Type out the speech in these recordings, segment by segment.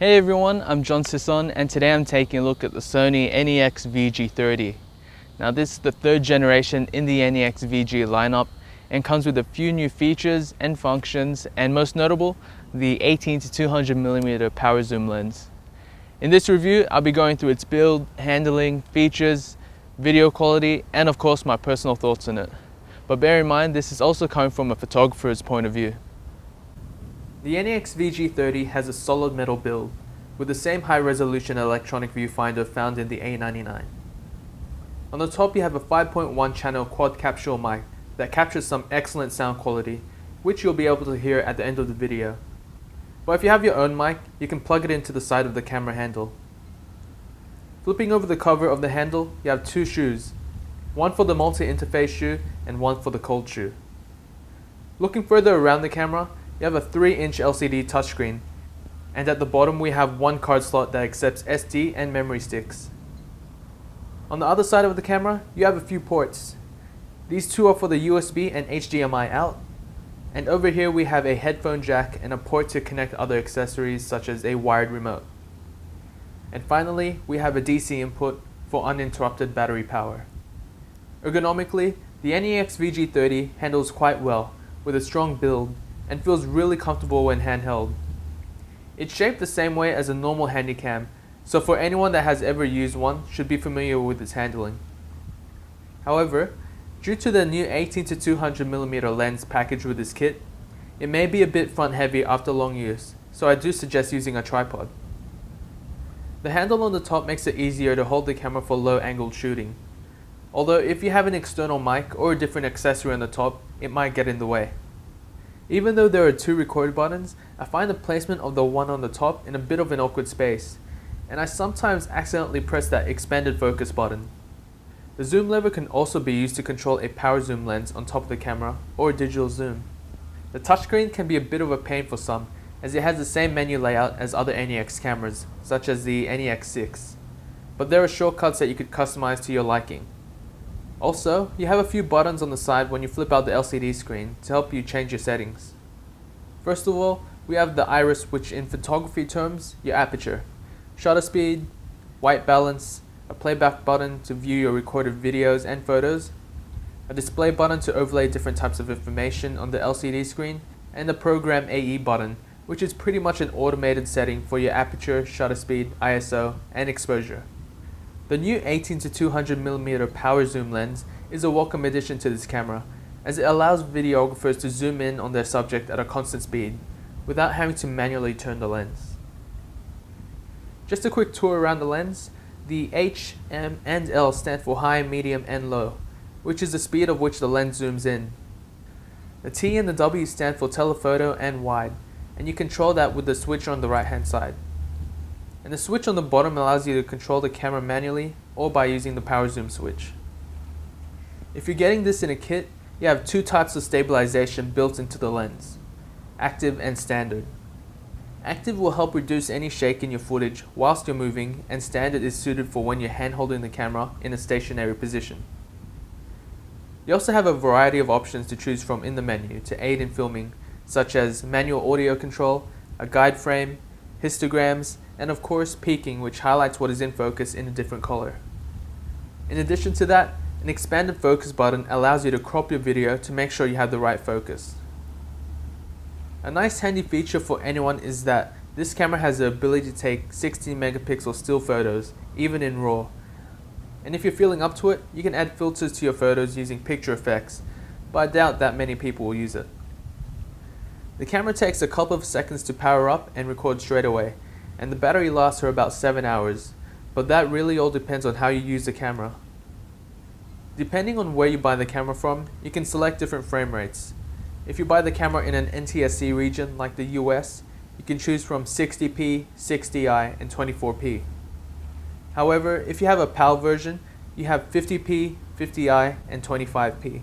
Hey everyone, I'm Sison and today I'm taking a look at the Sony NEX-VG30. Now this is the third generation in the NEX-VG lineup and comes with a few new features and functions, and most notable, the 18 to 200mm power zoom lens. In this review, I'll be going through its build, handling, features, video quality, and of course my personal thoughts on it. But bear in mind, this is also coming from a photographer's point of view. The NEX-VG30 has a solid metal build, with the same high-resolution electronic viewfinder found in the A99. On the top you have a 5.1 channel quad capsule mic that captures some excellent sound quality, which you'll be able to hear at the end of the video. But if you have your own mic, you can plug it into the side of the camera handle. Flipping over the cover of the handle, you have two shoes, one for the multi-interface shoe and one for the cold shoe. Looking further around the camera, you have a 3-inch LCD touchscreen, and at the bottom we have one card slot that accepts SD and memory sticks. On the other side of the camera, you have a few ports. These two are for the USB and HDMI out, and over here we have a headphone jack and a port to connect other accessories such as a wired remote. And finally, we have a DC input for uninterrupted battery power. Ergonomically, the NEX-VG30 handles quite well with a strong build and feels really comfortable when handheld. It's shaped the same way as a normal handycam, so for anyone that has ever used one should be familiar with its handling. However, due to the new 18 to 200mm lens packaged with this kit, it may be a bit front heavy after long use, so I do suggest using a tripod. The handle on the top makes it easier to hold the camera for low angled shooting, although if you have an external mic or a different accessory on the top, it might get in the way. Even though there are two record buttons, I find the placement of the one on the top in a bit of an awkward space, and I sometimes accidentally press that expanded focus button. The zoom lever can also be used to control a power zoom lens on top of the camera or a digital zoom. The touchscreen can be a bit of a pain for some, as it has the same menu layout as other NEX cameras, such as the NEX-6, but there are shortcuts that you could customize to your liking. Also, you have a few buttons on the side when you flip out the LCD screen to help you change your settings. First of all, we have the iris, which in photography terms, your aperture, shutter speed, white balance, a playback button to view your recorded videos and photos, a display button to overlay different types of information on the LCD screen, and the program AE button, which is pretty much an automated setting for your aperture, shutter speed, ISO, and exposure. The new 18 to 200mm power zoom lens is a welcome addition to this camera, as it allows videographers to zoom in on their subject at a constant speed, without having to manually turn the lens. Just a quick tour around the lens. The H, M, and L stand for high, medium, and low, which is the speed of which the lens zooms in. The T and the W stand for telephoto and wide, and you control that with the switch on the right hand side. And the switch on the bottom allows you to control the camera manually or by using the power zoom switch. If you're getting this in a kit, you have two types of stabilization built into the lens, active and standard. Active will help reduce any shake in your footage whilst you're moving, and standard is suited for when you're hand holding the camera in a stationary position. You also have a variety of options to choose from in the menu to aid in filming, such as manual audio control, a guide frame, histograms, and of course peaking, which highlights what is in focus in a different color. In addition to that, an expanded focus button allows you to crop your video to make sure you have the right focus. A nice handy feature for anyone is that this camera has the ability to take 16 megapixel still photos, even in RAW. And if you're feeling up to it, you can add filters to your photos using picture effects, but I doubt that many people will use it. The camera takes a couple of seconds to power up and record straight away, and the battery lasts for about 7 hours, but that really all depends on how you use the camera. Depending on where you buy the camera from, you can select different frame rates. If you buy the camera in an NTSC region like the US, you can choose from 60p, 60i, and 24p. However, if you have a PAL version, you have 50p, 50i, and 25p.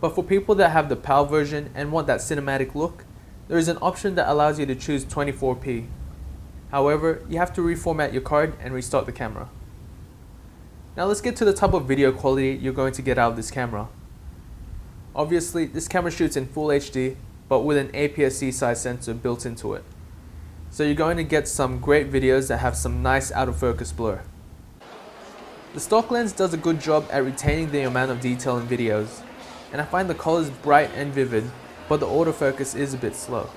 But for people that have the PAL version and want that cinematic look, there is an option that allows you to choose 24p. However, you have to reformat your card and restart the camera. Now let's get to the type of video quality you're going to get out of this camera. Obviously, this camera shoots in Full HD, but with an APS-C size sensor built into it. so you're going to get some great videos that have some nice autofocus blur. The stock lens does a good job at retaining the amount of detail in videos, and I find the colors bright and vivid, but the autofocus is a bit slow.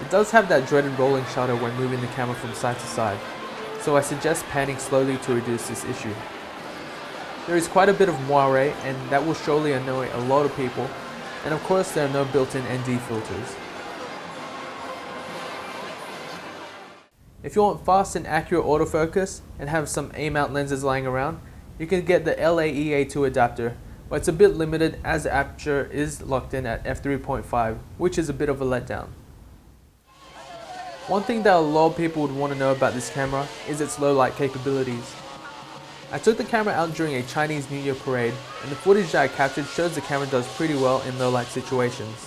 It does have that dreaded rolling shutter when moving the camera from side to side, so I suggest panning slowly to reduce this issue. There is quite a bit of moire, and that will surely annoy a lot of people, and of course there are no built-in ND filters. If you want fast and accurate autofocus and have some A-mount lenses lying around, you can get the LAEA2 adapter, but it's a bit limited as the aperture is locked in at f3.5, which is a bit of a letdown. One thing that a lot of people would want to know about this camera is its low light capabilities. I took the camera out during a Chinese New Year parade, and the footage that I captured shows the camera does pretty well in low light situations.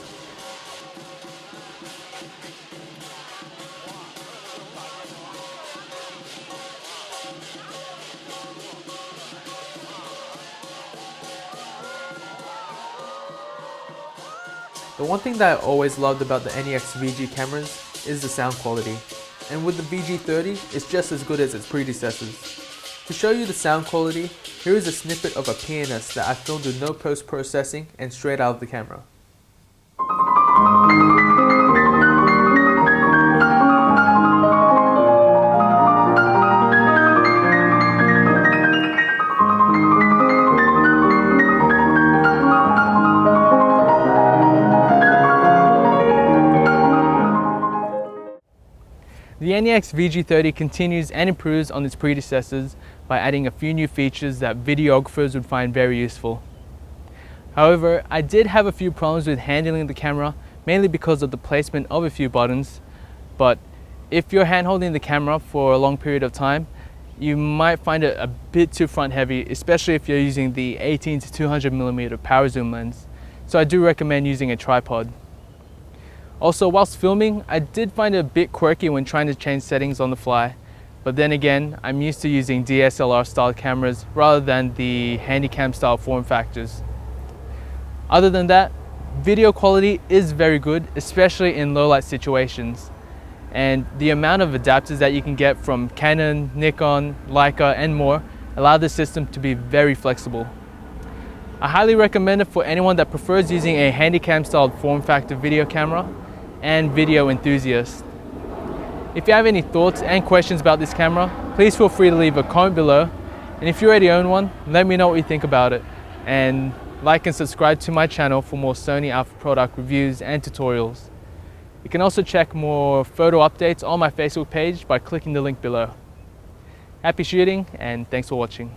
The one thing that I always loved about the NEX-VG cameras is the sound quality, and with the VG30 it's just as good as its predecessors. To show you the sound quality, here is a snippet of a pianist that I filmed with no post-processing and straight out of the camera. The NEX-VG30 continues and improves on its predecessors by adding a few new features that videographers would find very useful. However, I did have a few problems with handling the camera, mainly because of the placement of a few buttons, but if you're hand-holding the camera for a long period of time, you might find it a bit too front heavy, especially if you're using the 18 to 200mm power zoom lens, so I do recommend using a tripod. Also, whilst filming, I did find it a bit quirky when trying to change settings on the fly, but then again, I'm used to using DSLR style cameras rather than the handycam style form factors. Other than that, video quality is very good, especially in low light situations, and the amount of adapters that you can get from Canon, Nikon, Leica and more allow the system to be very flexible. I highly recommend it for anyone that prefers using a handycam style form factor video camera and video enthusiast. If you have any thoughts and questions about this camera, please feel free to leave a comment below, and if you already own one, let me know what you think about it, and like and subscribe to my channel for more Sony Alpha product reviews and tutorials. You can also check more photo updates on my Facebook page by clicking the link below. Happy shooting and thanks for watching.